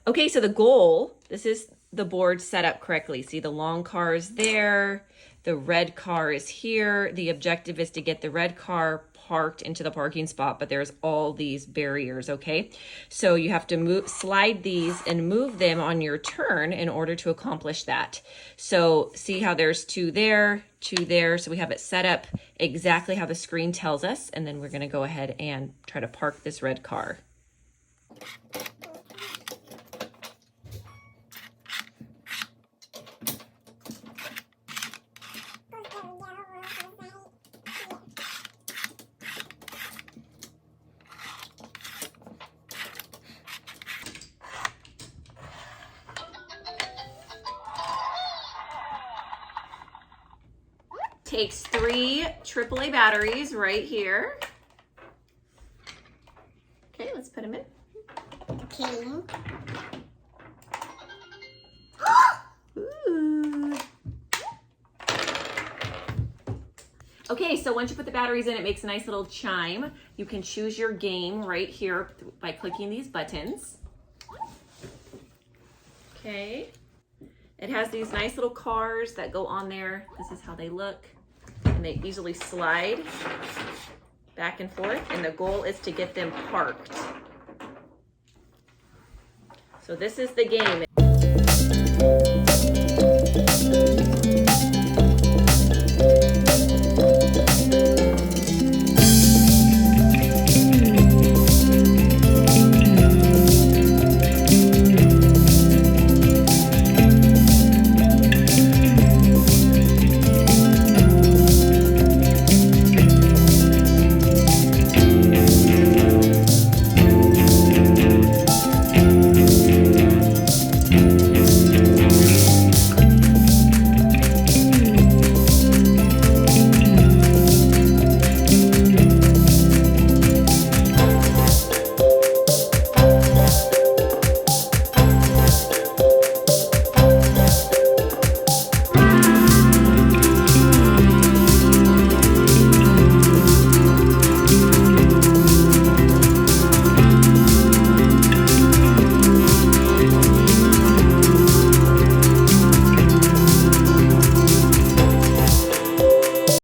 Okay, so the goal, this is the board set up correctly. See, the long car is there, the red car is here. The objective is to get the red car parked into the parking spot, but there's all these barriers, okay? So you have to slide these and move them on your turn in order to accomplish that. So see how there's two there, so we have it set up exactly how the screen tells us, and then we're gonna go ahead and try to park this red car. Takes 3 AAA batteries right here. Okay, let's put them in. Okay. Ooh. Okay, so once you put the batteries in, it makes a nice little chime. You can choose your game right here by clicking these buttons. Okay. It has these nice little cars that go on there. This is how they look. And they easily slide back and forth. And the goal is to get them parked. So this is the game.